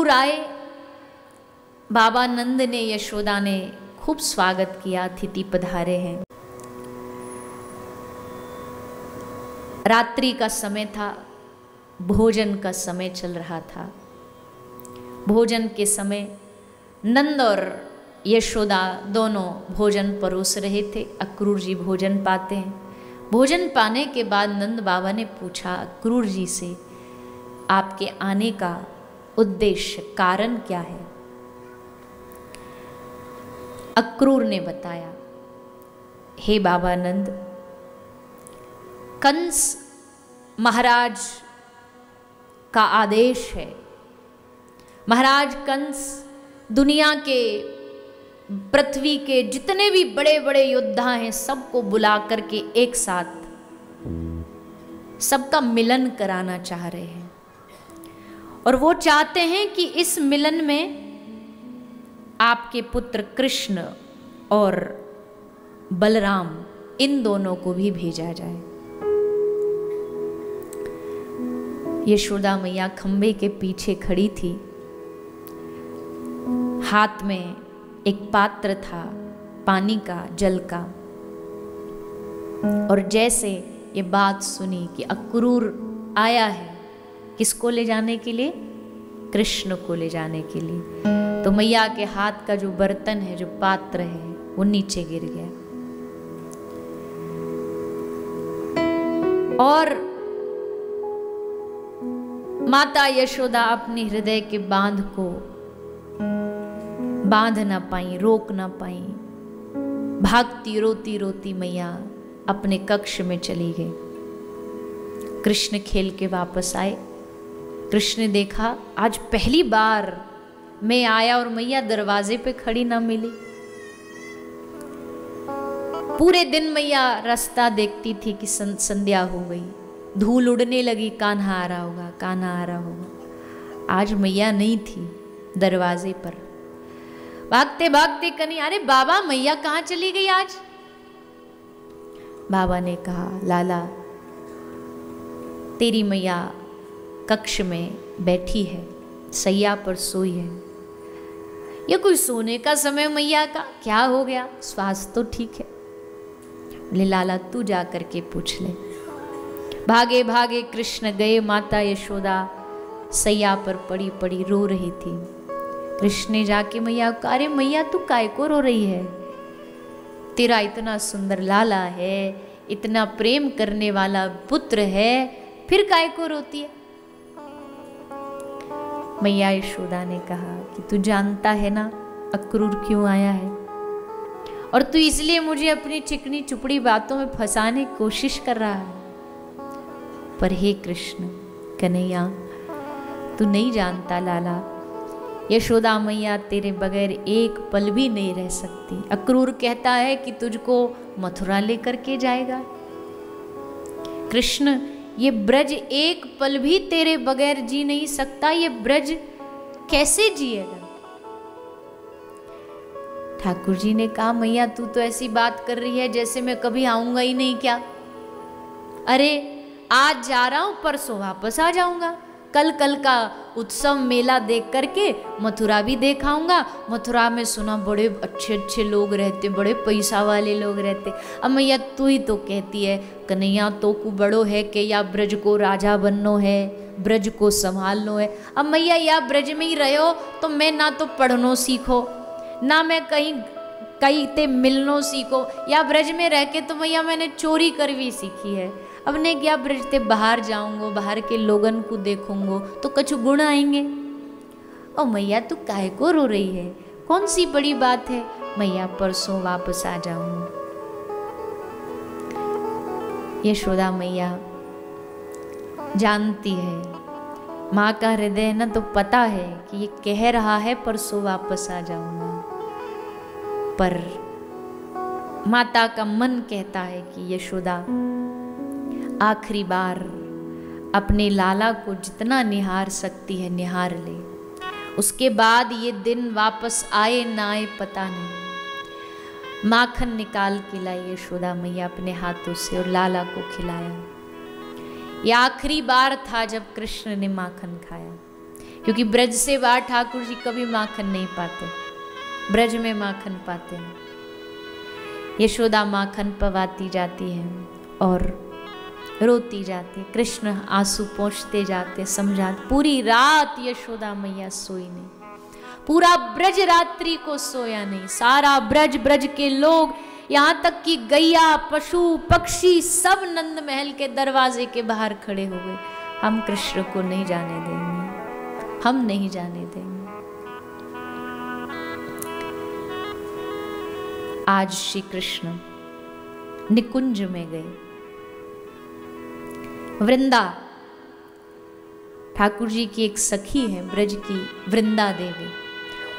अक्रूर आए, बाबा नंद ने, यशोदा ने खूब स्वागत किया, अतिथि पधारे हैं। रात्रि का समय था, भोजन का समय चल रहा था। भोजन के समय नंद और यशोदा दोनों भोजन परोस रहे थे। अक्रूर जी भोजन पाते हैं। भोजन पाने के बाद नंद बाबा ने पूछा अक्रूर जी से, आपके आने का उद्देश्य, कारण क्या है? अक्रूर ने बताया, हे बाबा नंद, कंस महाराज का आदेश है। महाराज कंस दुनिया के, पृथ्वी के जितने भी बड़े बड़े योद्धा हैं सबको बुला करके एक साथ सबका मिलन कराना चाह रहे हैं। और वो चाहते हैं कि इस मिलन में आपके पुत्र कृष्ण और बलराम, इन दोनों को भी भेजा जाए। यशोदा मैया खंबे के पीछे खड़ी थी। हाथ में एक पात्र था पानी का, जल का। और जैसे ये बात सुनी कि अक्रूर आया है, किसको ले जाने के लिए? कृष्ण को ले जाने के लिए, तो मैया के हाथ का जो बर्तन है, जो पात्र है, वो नीचे गिर गया। और माता यशोदा अपने हृदय के बांध को बांध ना पाई, रोक ना पाई। भागती रोती रोती मैया अपने कक्ष में चली गई। कृष्ण खेल के वापस आए। कृष्ण ने देखा आज पहली बार मैं आया और मैया दरवाजे पे खड़ी ना मिली। पूरे दिन मैया रास्ता देखती थी कि संध्या हो गई, धूल उड़ने लगी, कान्हा आ रहा होगा, कान्हा आ रहा होगा। आज मैया नहीं थी दरवाजे पर। भागते भागते कनी, अरे बाबा मैया कहाँ चली गई आज? बाबा ने कहा, लाला तेरी मैया कक्ष में बैठी है, सैया पर सोई है। ये कोई सोने का समय मैया का? क्या हो गया? स्वास्थ्य तो ठीक है। बोले लाला तू जा करके पूछ ले। भागे भागे कृष्ण गए। माता यशोदा सैया पर पड़ी पड़ी रो रही थी। कृष्ण ने जाके मैया को, अरे मैया तू काय को रो रही है? तेरा इतना सुंदर लाला है, इतना प्रेम करने वाला पुत्र है, फिर काय को रोती है? मैया यशोदा ने कहा कि तू जानता है ना अक्रूर क्यों आया है, और तू इसलिए मुझे अपनी चिकनी चुपड़ी बातों में फंसाने की कोशिश कर रहा है। पर हे कृष्ण कन्हैया, तू नहीं जानता लाला, यशोदा मैया तेरे बगैर एक पल भी नहीं रह सकती। अक्रूर कहता है कि तुझको मथुरा लेकर के जाएगा। कृष्ण, ये ब्रज एक पल भी तेरे बगैर जी नहीं सकता, ये ब्रज कैसे जिएगा? ठाकुर जी ने कहा, मैया तू तो ऐसी बात कर रही है जैसे मैं कभी आऊंगा ही नहीं क्या? अरे आज जा रहा हूं, परसों वापस आ जाऊंगा। कल का उत्सव मेला देख करके मथुरा भी देखाऊंगा। मथुरा में सुना बड़े अच्छे अच्छे लोग रहते, बड़े पैसा वाले लोग रहते। अब मैया तू ही तो कहती है कन्हैया तो को बड़ो है कि या ब्रज को राजा बननो है, ब्रज को संभालनो है। अब मैया या ब्रज में ही रहो तो मैं ना तो पढ़नो सीखो, ना मैं कहीं ते मिलनो सीखो, या ब्रज में रह के तो मैया मैंने चोरी करवी सीखी है। अब ने क्या ब्रज ते बाहर जाऊंगो, बाहर के लोगन को देखूंगो तो कुछ गुण आएंगे। ओ मैया तू काहे को रो रही है? कौन सी बड़ी बात है? मैया परसों वापस आ जाऊंगी। यशोदा मैया जानती है, माँ का हृदय ना तो पता है कि ये कह रहा है परसों वापस आ जाऊंगा, पर माता का मन कहता है कि यशोदा आखिरी बार अपने लाला को जितना निहार सकती है निहार ले, उसके बाद ये दिन वापस आए ना आए पता नहीं। माखन निकाल के लाई यशोदा मैया अपने हाथों से और लाला को खिलाया। ये आखिरी बार था जब कृष्ण ने माखन खाया। क्योंकि ब्रज से बाहर ठाकुर जी कभी माखन नहीं पाते, ब्रज में माखन पाते हैं। यशोदा माखन पवाती जाती है और रोती जाती है, कृष्ण आंसू पोंछते जाते, समझाते। पूरी रात यशोदा मैया सोई नहीं, पूरा ब्रज रात्रि को सोया नहीं। सारा ब्रज, ब्रज के लोग, यहाँ तक कि गैया, पशु पक्षी सब नंद महल के दरवाजे के बाहर खड़े हो गए। हम कृष्ण को नहीं जाने देंगे, हम नहीं जाने देंगे। आज श्री कृष्ण निकुंज में गए। वृंदा, ठाकुर जी की एक सखी है ब्रज की, वृंदा देवी।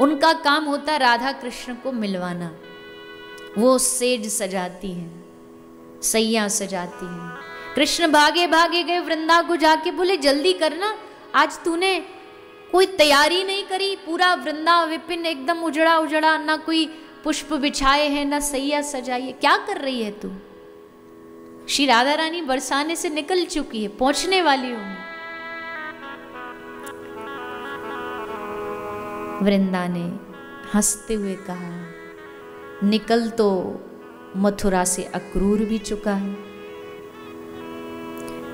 उनका काम होता है राधा कृष्ण को मिलवाना। वो सेज सजाती हैं, सैया सजाती हैं। कृष्ण भागे भागे गए वृंदा को जाके बोले जल्दी करना, आज तूने कोई तैयारी नहीं करी। पूरा वृंदा विपिन एकदम उजड़ा उजड़ा, ना कोई पुष्प बिछाए हैं, ना सैया सजाई है। क्या कर रही है तू? श्री राधा रानी बरसाने से निकल चुकी है, पहुंचने वाली होंगी। वृंदा ने हंसते हुए कहा, निकल तो मथुरा से अक्रूर भी चुका है,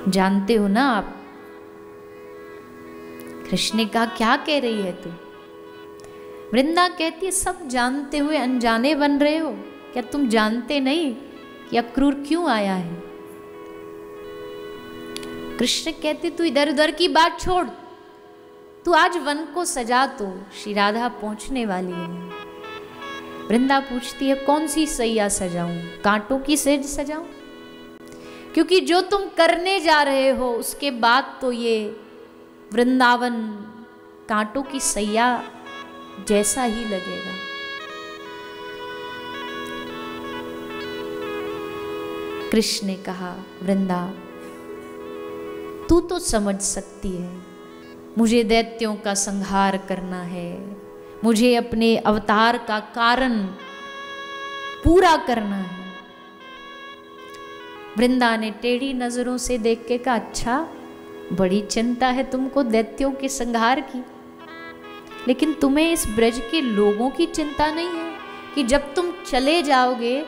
जानते हो ना आप। कृष्ण ने कहा क्या कह रही है तू? वृंदा कहती है सब जानते हुए अनजाने बन रहे हो क्या? तुम जानते नहीं कि अक्रूर क्यों आया है? कृष्ण कहते तू इधर उधर की बात छोड़, तू आज वन को सजा, तो श्री राधा पहुंचने वाली है। वृंदा पूछती है कौन सी सैया सजाऊं? कांटों की सेज सजाऊं? क्योंकि जो तुम करने जा रहे हो उसके बाद तो ये वृंदावन कांटों की सैया जैसा ही लगेगा। कृष्ण ने कहा वृंदा तू तो समझ सकती है, मुझे दैत्यों का संहार करना है, मुझे अपने अवतार का कारण पूरा करना है। वृंदा ने टेढ़ी नजरों से देख के कहा अच्छा, बड़ी चिंता है तुमको दैत्यों के संहार की, लेकिन तुम्हें इस ब्रज के लोगों की चिंता नहीं है कि जब तुम चले जाओगे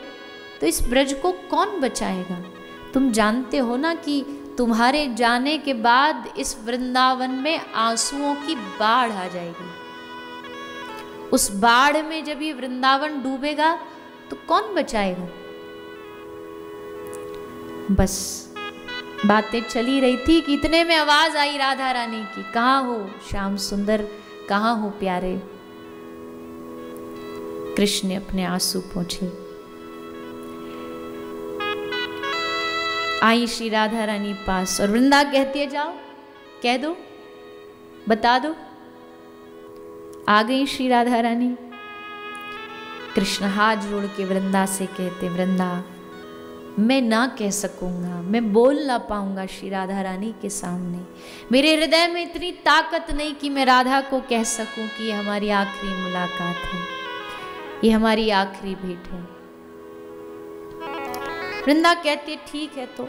तो इस ब्रज को कौन बचाएगा? तुम जानते हो ना कि तुम्हारे जाने के बाद इस वृंदावन में आंसुओं की बाढ़ आ जाएगी। उस बाढ़ में जब ये वृंदावन डूबेगा तो कौन बचाएगा? बस बातें चली रही थी कि इतने में आवाज आई राधा रानी की, कहाँ हो श्याम सुंदर, कहाँ हो प्यारे? कृष्ण ने अपने आंसू पोंछे। आई श्री राधा रानी पास और वृंदा कहती है जाओ कह दो, बता दो। आ गई श्री राधा रानी। कृष्ण हाथ जोड़ के वृंदा से कहते वृंदा मैं ना कह सकूंगा, मैं बोल ना पाऊंगा श्री राधा रानी के सामने। मेरे हृदय में इतनी ताकत नहीं कि मैं राधा को कह सकूं कि ये हमारी आखिरी मुलाकात है, ये हमारी आखिरी भेंट है। वृंदा कहती है ठीक है तो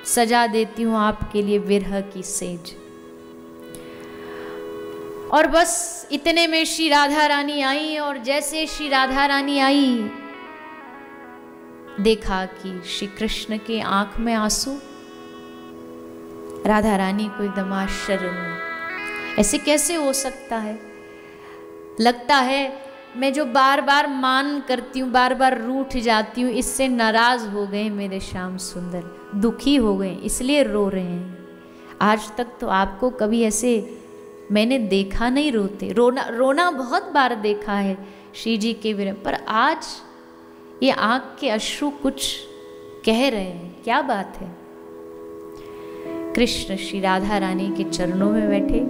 सजा देती हूं आपके लिए विरह की सेज। और बस इतने में श्री राधा रानी आई और जैसे श्री राधा रानी आई देखा कि श्री कृष्ण के आंख में आंसू। राधा रानी को एकदम आश्चर्य हुआ, ऐसे कैसे हो सकता है? लगता है मैं जो बार बार मान करती हूँ, बार बार रूठ जाती हूँ, इससे नाराज हो गए मेरे श्याम सुंदर, दुखी हो गए इसलिए रो रहे हैं। आज तक तो आपको कभी ऐसे मैंने देखा नहीं रोते। रोना बहुत बार देखा है श्री जी के विरह, पर आज ये आंख के अश्रु कुछ कह रहे हैं, क्या बात है? कृष्ण श्री राधा रानी के चरणों में बैठे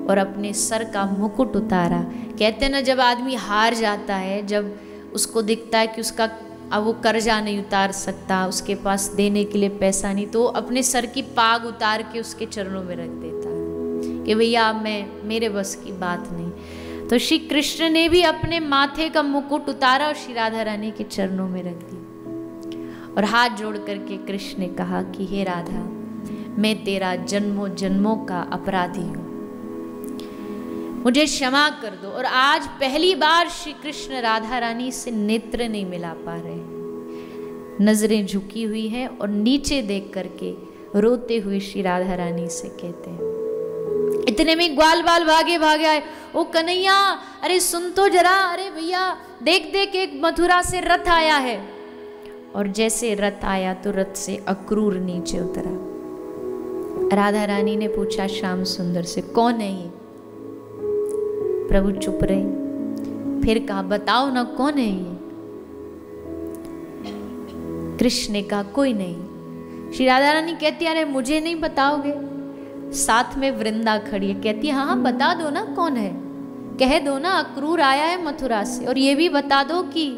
और अपने सर का मुकुट उतारा। कहते हैं ना जब आदमी हार जाता है, जब उसको दिखता है कि उसका अब वो कर्जा नहीं उतार सकता, उसके पास देने के लिए पैसा नहीं, तो अपने सर की पाग उतार के उसके चरणों में रख देता है कि भैया मेरे बस की बात नहीं। तो श्री कृष्ण ने भी अपने माथे का मुकुट उतारा और श्री राधा रानी के चरणों में रख दिया और हाथ जोड़ करके कृष्ण ने कहा कि हे राधा, मैं तेरा जन्मों जन्मों का अपराधी हूँ, मुझे क्षमा कर दो। और आज पहली बार श्री कृष्ण राधा रानी से नेत्र नहीं मिला पा रहे, नजरें झुकी हुई हैं और नीचे देख करके रोते हुए श्री राधा रानी से कहते हैं। इतने में ग्वाल बाल भागे भागे आए, ओ कन्हैया अरे सुन तो जरा, अरे भैया देख देख एक मथुरा से रथ आया है। और जैसे रथ आया तो रथ से अक्रूर नीचे उतरा। राधा रानी ने पूछा श्याम सुंदर से, कौन है ये? प्रभु चुप रहे। फिर कहा, बताओ ना कौन है ये? कृष्ण ने कहा, कोई नहीं। श्री राधा रानी कहती है, अरे मुझे नहीं बताओगे? साथ में वृंदा खड़ी है, कहती है, हाँ हाँ बता दो ना कौन है, कह दो ना अक्रूर आया है मथुरा से, और ये भी बता दो कि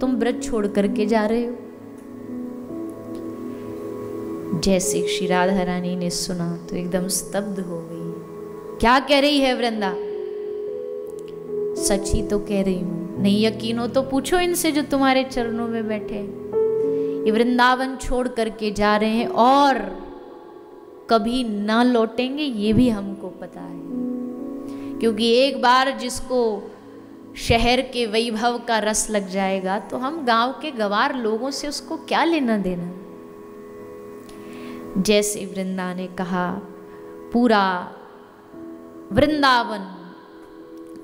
तुम व्रत छोड़ करके जा रहे हो। जैसे श्री राधा रानी ने सुना तो एकदम स्तब्ध हो गई। क्या कह रही है वृंदा? सच ही तो कह रही हूं, नहीं यकीन हो तो पूछो इनसे जो तुम्हारे चरणों में बैठे। ये वृंदावन छोड़ करके जा रहे हैं और कभी ना लौटेंगे, ये भी हमको पता है। क्योंकि एक बार जिसको शहर के वैभव का रस लग जाएगा तो हम गांव के गंवार लोगों से उसको क्या लेना देना। जैसे वृंदा ने कहा, पूरा वृंदावन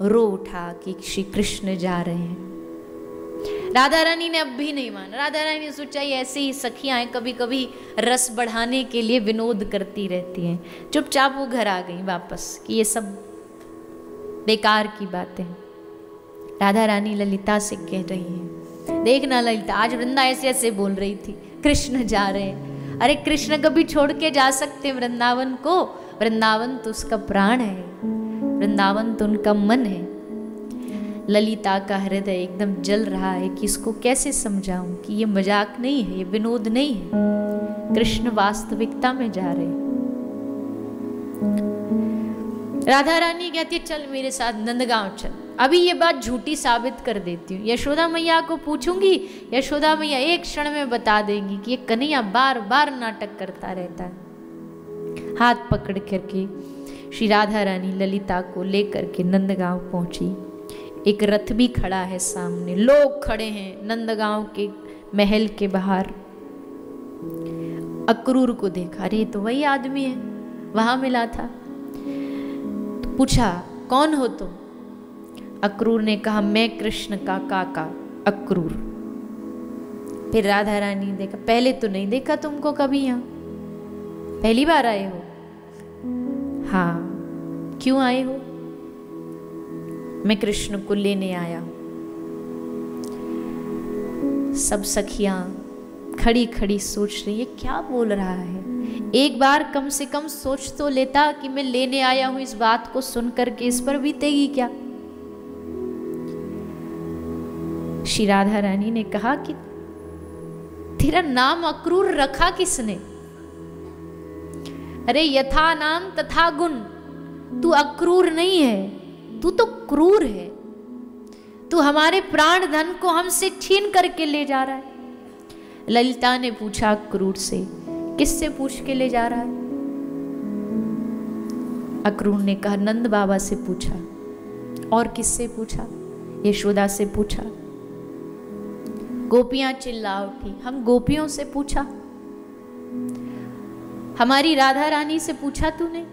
रो उठा कि श्री कृष्ण जा रहे हैं। राधा रानी ने अब भी नहीं माना। राधा रानी ने सोचा ये ऐसे ही सखियां कभी कभी रस बढ़ाने के लिए विनोद करती रहती हैं। चुपचाप वो घर आ गई वापस कि ये सब बेकार की बातें। राधा रानी ललिता से कह रही है, देखना ललिता, आज वृंदा ऐसे ऐसे बोल रही थी, कृष्ण जा रहे हैं। अरे कृष्ण कभी छोड़ के जा सकते वृंदावन को? वृंदावन तो उसका प्राण है, वृंदावन तो उनका मन है। ललिता का हृदय एकदम जल रहा है कि इसको कैसे समझाऊं कि ये मजाक नहीं है, ये विनोद नहीं है, कृष्ण वास्तविकता में जा रहे हैं। राधा रानी कहती है, चल मेरे साथ नंदगांव चल, अभी ये बात झूठी साबित कर देती हूँ। यशोदा मैया को पूछूंगी, यशोदा मैया एक क्षण में बता देंगी कि ये कन्हैया बार बार नाटक करता रहता है। हाथ पकड़ करके श्री राधा रानी ललिता को लेकर के नंदगांव पहुंची। एक रथ भी खड़ा है सामने, लोग खड़े हैं नंदगांव के महल के बाहर। अक्रूर को देखा, अरे तो वही आदमी है, वहां मिला था। तो पूछा, कौन हो तुम? अक्रूर ने कहा, मैं कृष्ण का काका अक्रूर। फिर राधा रानी ने देखा, पहले तो नहीं देखा तुमको कभी, यहाँ पहली बार आए हो? हाँ, क्यों आए हो? मैं कृष्ण को लेने आया हूं। सब सखियां खड़ी खड़ी सोच रही है, क्या बोल रहा है? एक बार कम से कम सोच तो लेता कि मैं लेने आया हूं, इस बात को सुनकर के इस पर बीतेगी क्या? श्री राधा रानी ने कहा कि तेरा नाम अक्रूर रखा किसने? अरे यथा नाम तथा गुण, तू अक्रूर नहीं है, तू तो क्रूर है। तू हमारे प्राण धन को हमसे छीन करके ले जा रहा है। ललिता ने पूछा अक्रूर से, किससे पूछ के ले जा रहा है? अक्रूर ने कहा, नंद बाबा से पूछा। और किससे पूछा? यशोदा से पूछा। गोपियां चिल्ला उठी, हम गोपियों से पूछा? हमारी राधा रानी से पूछा तूने?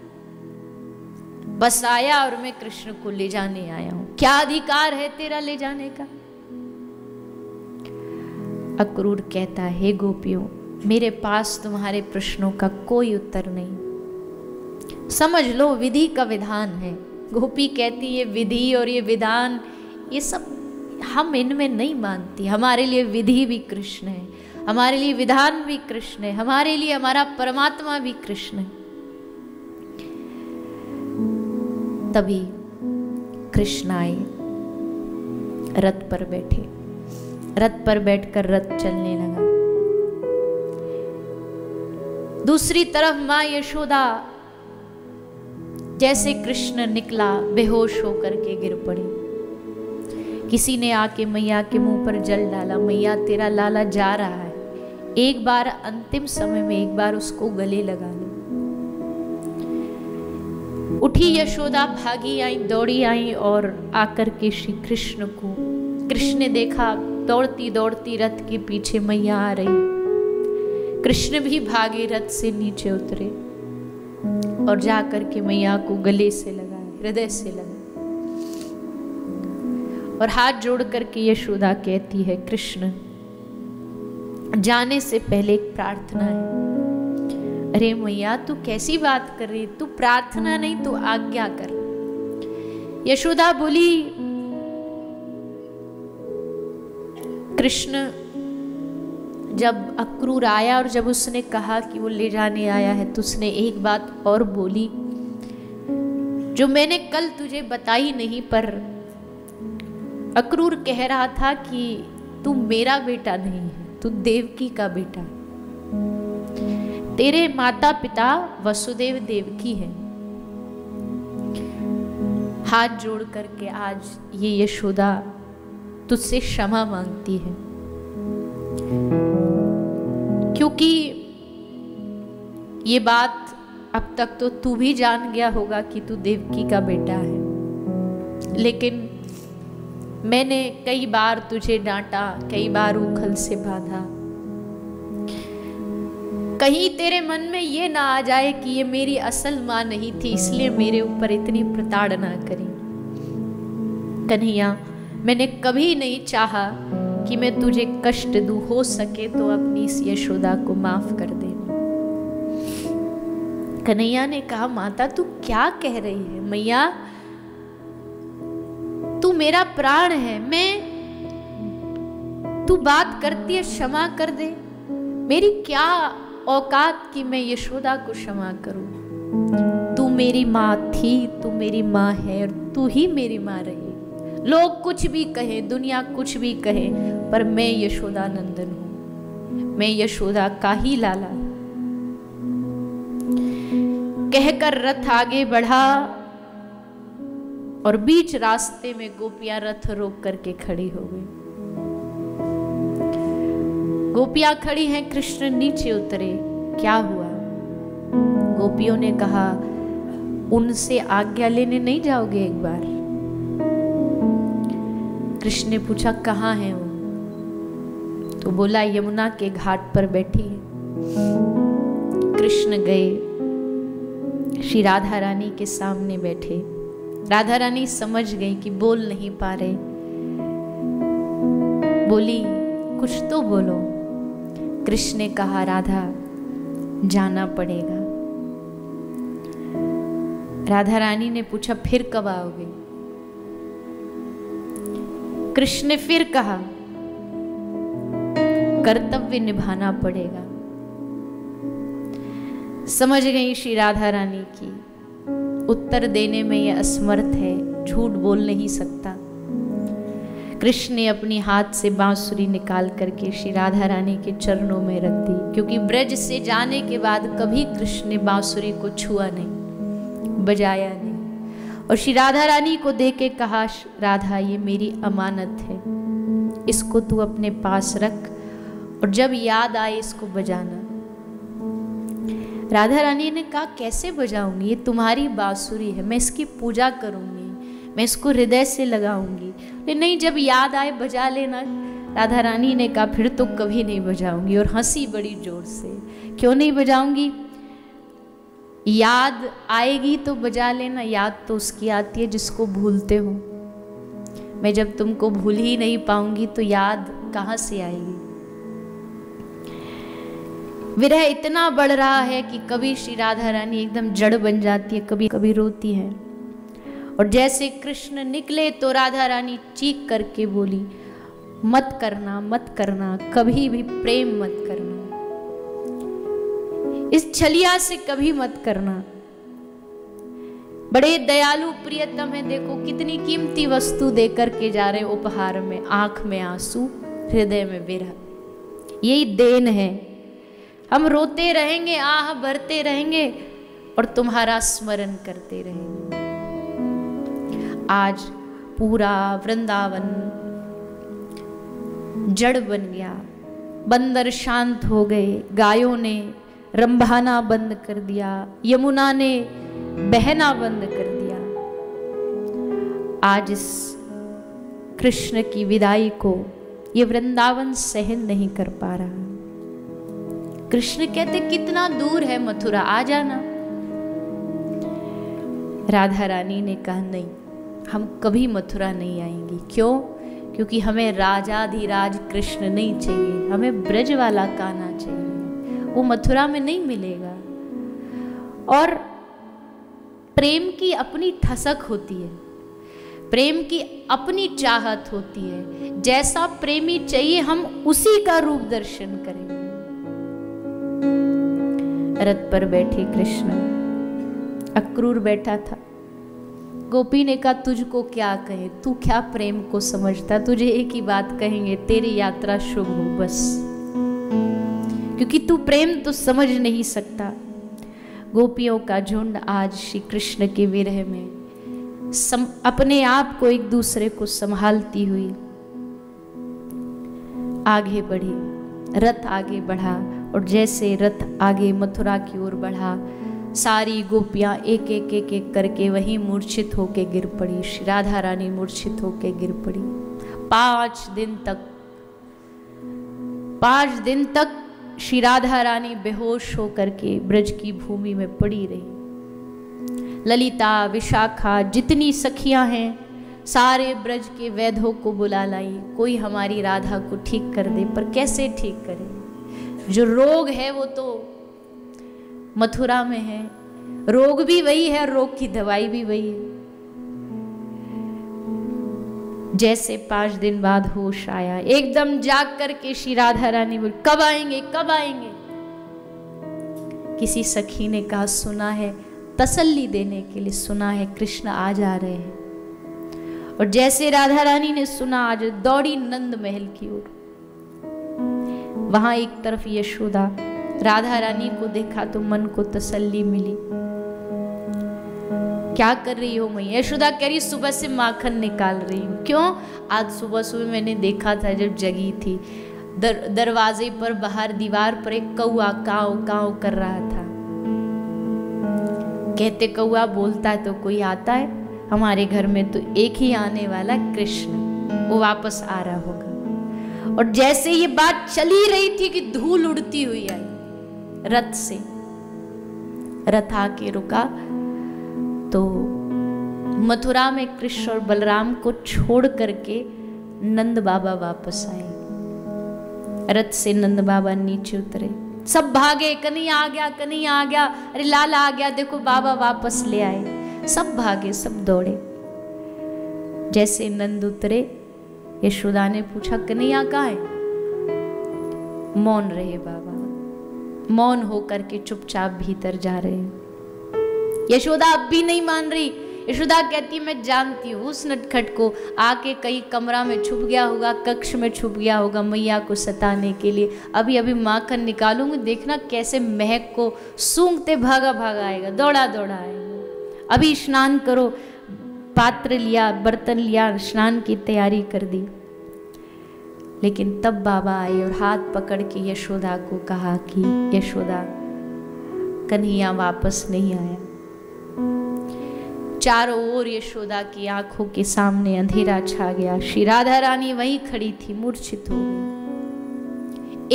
बस आया और मैं कृष्ण को ले जाने आया हूं। क्या अधिकार है तेरा ले जाने का? अक्रूर कहता है, हे गोपियों, मेरे पास तुम्हारे प्रश्नों का कोई उत्तर नहीं। समझ लो विधि का विधान है। गोपी कहती है, विधि और ये विधान ये सब हम इनमें नहीं मानती। हमारे लिए विधि भी कृष्ण है, हमारे लिए विधान भी कृष्ण है, हमारे लिए हमारा परमात्मा भी कृष्ण है। तभी कृष्ण आए, रथ पर बैठे। रथ पर बैठकर रथ चलने लगा। दूसरी तरफ मां यशोदा जैसे कृष्ण निकला बेहोश होकर के गिर पड़ी। किसी ने आके मैया के मुंह पर जल डाला, मैया तेरा लाला जा रहा है, एक बार अंतिम समय में एक बार उसको गले लगा ले। उठी यशोदा, भागी आई, दौड़ी आई और आकर के श्री कृष्ण को, कृष्ण ने देखा दौड़ती दौड़ती रथ के पीछे मैया आ रही। कृष्ण भी भागे, रथ से नीचे उतरे और जाकर के मैया को गले से लगाए, हृदय से लगाए और हाथ जोड़ करके यशोदा कहती है, कृष्ण जाने से पहले एक प्रार्थना है। अरे मैया तू कैसी बात कर रही, तू प्रार्थना नहीं तू आज्ञा कर। यशोदा बोली, कृष्ण जब अक्रूर आया और जब उसने कहा कि वो ले जाने आया है, तो उसने एक बात और बोली जो मैंने कल तुझे बताई नहीं, पर अक्रूर कह रहा था कि तू मेरा बेटा नहीं है, तू देवकी का बेटा है। तेरे माता पिता वसुदेव देवकी है। हाथ जोड़ करके आज ये यशोदा तुझसे क्षमा मांगती है, क्योंकि ये बात अब तक तो तू भी जान गया होगा कि तू देवकी का बेटा है, लेकिन मैंने कई बार तुझे डांटा, कई बार उखल से बांधा। कहीं तेरे मन में ये ना आ जाए कि ये मेरी असल माँ नहीं थी, इसलिए मेरे ऊपर इतनी प्रताड़ना करी। कन्हैया, मैंने कभी नहीं चाहा कि मैं तुझे कष्ट दूं, हो सके तो अपनी इस यशोदा को माफ कर दे। कन्हैया ने कहा, माता तू क्या कह रही है? मैया तू मेरा प्राण है, तू बात करती है क्षमा कर दे। मेरी क्या औकात कि मैं यशोदा को क्षमा करूं? तू मेरी माँ थी, तू मेरी माँ है और तू ही मेरी माँ रही। लोग कुछ भी कहे, दुनिया कुछ भी कहे, पर मैं यशोदा नंदन हूं, मैं यशोदा का ही लाला। कहकर रथ आगे बढ़ा और बीच रास्ते में गोपियां रथ रोक करके खड़ी हो गई। गोपियां खड़ी हैं, कृष्ण नीचे उतरे। क्या हुआ? गोपियों ने कहा, उनसे आज्ञा लेने नहीं जाओगे एक बार? कृष्ण ने पूछा, कहाँ है वो? तो बोला, यमुना के घाट पर बैठी है। कृष्ण गए, श्री राधा रानी के सामने बैठे। राधा रानी समझ गई कि बोल नहीं पा रहे, बोली, कुछ तो बोलो। कृष्ण ने कहा, राधा जाना पड़ेगा। राधा रानी ने पूछा, फिर कब आओगे? कृष्ण ने फिर कहा, कर्तव्य निभाना पड़ेगा। समझ गई श्री राधा रानी की उत्तर देने में यह असमर्थ है, झूठ बोल नहीं सकता। कृष्ण ने अपनी हाथ से बांसुरी निकाल करके श्री राधा रानी के चरणों में रख दी, क्योंकि ब्रज से जाने के बाद कभी कृष्ण ने बांसुरी को छुआ नहीं, बजाया नहीं। और श्री राधा रानी को दे के कहा, राधा ये मेरी अमानत है, इसको तू अपने पास रख और जब याद आए इसको बजाना। राधा रानी ने कहा, कैसे बजाऊंगी? ये तुम्हारी बांसुरी है, मैं इसकी पूजा करूंगी, मैं इसको हृदय से लगाऊंगी। नहीं, जब याद आए बजा लेना। राधा रानी ने कहा, फिर तो कभी नहीं बजाऊंगी, और हंसी बड़ी जोर से। क्यों नहीं बजाऊंगी? याद आएगी तो बजा लेना। याद तो उसकी आती है जिसको भूलते हो। मैं जब तुमको भूल ही नहीं पाऊंगी तो याद कहाँ से आएगी? विरह इतना बढ़ रहा है कि कभी श्री राधा रानी एकदम जड़ बन जाती है, कभी कभी रोती है। और जैसे कृष्ण निकले तो राधा रानी चीख करके बोली, मत करना, मत करना, कभी भी प्रेम मत करना, इस छलिया से कभी मत करना। बड़े दयालु प्रियतम है, देखो कितनी कीमती वस्तु देकर के जा रहे उपहार में। आंख में आंसू, हृदय में विरह, यही देन है। हम रोते रहेंगे, आह भरते रहेंगे और तुम्हारा स्मरण करते रहेंगे। आज पूरा वृंदावन जड़ बन गया, बंदर शांत हो गए, गायों ने रंभाना बंद कर दिया, यमुना ने बहना बंद कर दिया। आज इस कृष्ण की विदाई को ये वृंदावन सहन नहीं कर पा रहा। कृष्ण कहते कितना दूर है मथुरा, आ जाना। राधा रानी ने कहा नहीं, हम कभी मथुरा नहीं आएंगी। क्यों? क्योंकि हमें राजाधिराज कृष्ण नहीं चाहिए, हमें ब्रज वाला कान्हा चाहिए, वो मथुरा में नहीं मिलेगा। और प्रेम की अपनी ठसक होती है, प्रेम की अपनी चाहत होती है। जैसा प्रेमी चाहिए हम उसी का रूप दर्शन करेंगे। रथ पर बैठे कृष्ण, अक्रूर बैठा था। गोपी ने कहा तुझको क्या कहे, तू क्या प्रेम को समझता, तुझे एक ही बात कहेंगे, तेरी यात्रा शुभ हो बस, क्योंकि तू प्रेम तो समझ नहीं सकता। गोपियों का झुंड आज श्री कृष्ण के विरह में अपने आप को एक दूसरे को संभालती हुई आगे बढ़ी। रथ आगे बढ़ा और जैसे रथ आगे मथुरा की ओर बढ़ा, सारी गोपियां एक एक एक एक करके वहीं मूर्छित होके गिर पड़ी। श्री राधा रानी मूर्छित होके गिर पड़ी। 5 दिन तक श्री राधा रानी बेहोश होकर के ब्रज की भूमि में पड़ी रही। ललिता, विशाखा, जितनी सखियां हैं, सारे ब्रज के वैद्यों को बुला लाई, कोई हमारी राधा को ठीक कर दे। पर कैसे ठीक करे? जो रोग है वो तो मथुरा में है, रोग भी वही है, रोग की दवाई भी वही है। जैसे 5 दिन बाद होश आया, एकदम जाग करके श्री राधा रानी बोली कब आएंगे, कब आएंगे? किसी सखी ने कहा सुना है, तसल्ली देने के लिए, सुना है कृष्ण आ जा रहे हैं। और जैसे राधा रानी ने सुना, आज दौड़ी नंद महल की ओर। वहां एक तरफ यशोदा, राधा रानी को देखा तो मन को तसल्ली मिली। क्या कर रही हो मैया? यशोदा कह रही सुबह से माखन निकाल रही हूँ। क्यों? आज सुबह सुबह मैंने देखा था जब जगी थी, दरवाजे पर बाहर दीवार पर एक कौआ काव काव कर रहा था। कहते कौआ बोलता है तो कोई आता है, हमारे घर में तो एक ही आने वाला कृष्ण, वो वापस आ रहा होगा। और जैसे ये बात चली रही थी कि धूल उड़ती हुई आई रथ से। रथ आके रुका तो मथुरा में कृष्ण और बलराम को छोड़ करके नंद बाबा वापस आए। रथ से नंद बाबा नीचे उतरे, सब भागे, कन्हैया आ गया, कन्हैया आ गया, अरे लाला आ गया, देखो बाबा वापस ले आए। सब भागे, सब दौड़े। जैसे नंद उतरे, यशोदा ने पूछा कन्हैया कहाँ है? मौन रहे बाबा, मौन होकर के चुपचाप भीतर जा रहे हैं। यशोदा अब भी नहीं मान रही। यशोदा कहती मैं जानती हूँ उस नटखट को, आके कहीं कमरा में छुप गया होगा, कक्ष में छुप गया होगा मैया को सताने के लिए। अभी अभी माखन निकालूंगी, देखना कैसे महक को सूंघते भागा भागा आएगा, दौड़ा दौड़ा आएगा। अभी स्नान करो, पात्र लिया, बर्तन लिया, स्नान की तैयारी कर दी। लेकिन तब बाबा आए और हाथ पकड़ के यशोदा को कहा कि यशोदा, कन्हैया वापस नहीं आया। चारों ओर यशोदा की आंखों के सामने अंधेरा छा गया। श्री राधा रानी वहीं खड़ी थी, मूर्छित हो गई।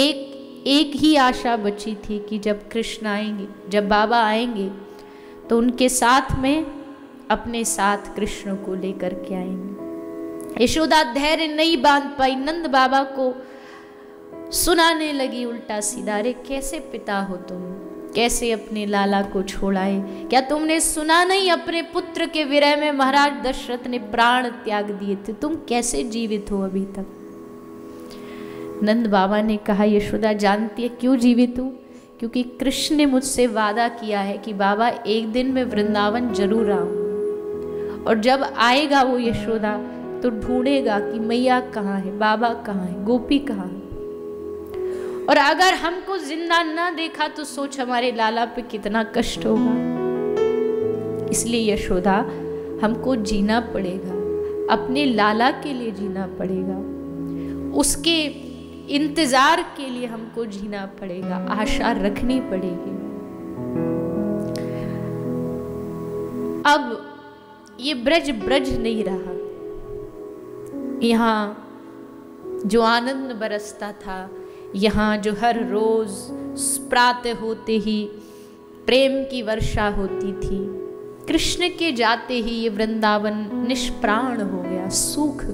एक ही आशा बची थी कि जब कृष्ण आएंगे, जब बाबा आएंगे तो उनके साथ में अपने साथ कृष्ण को लेकर के आएंगे। यशोदा धैर्य नहीं बांध पाई, नंद बाबा को सुनाने लगी उल्टा सीधा, अरे कैसे पिता हो तुम, कैसे अपने लाला को छोड़ाए? क्या तुमने सुना नहीं अपने पुत्र के विरह में महाराज दशरथ ने प्राण त्याग दिए थे? तुम कैसे जीवित हो अभी तक? नंद बाबा ने कहा यशोदा जानती है क्यों जीवित हूँ? क्योंकि कृष्ण ने मुझसे वादा किया है कि बाबा एक दिन मैं वृंदावन जरूर आऊंगा, और जब आएगा वो यशोदा तो ढूंढेगा कि मैया कहाँ है, बाबा कहाँ है, गोपी कहाँ है। और अगर हमको जिंदा ना देखा तो सोच हमारे लाला पे कितना कष्ट होगा। इसलिए यशोदा हमको जीना पड़ेगा, अपने लाला के लिए जीना पड़ेगा, उसके इंतजार के लिए हमको जीना पड़ेगा, आशा रखनी पड़ेगी। अब ये ब्रज ब्रज नहीं रहा। यहाँ जो आनंद बरसता था, यहाँ जो हर रोज प्रातः होते ही प्रेम की वर्षा होती थी, कृष्ण के जाते ही ये वृंदावन निष्प्राण हो गया, सूख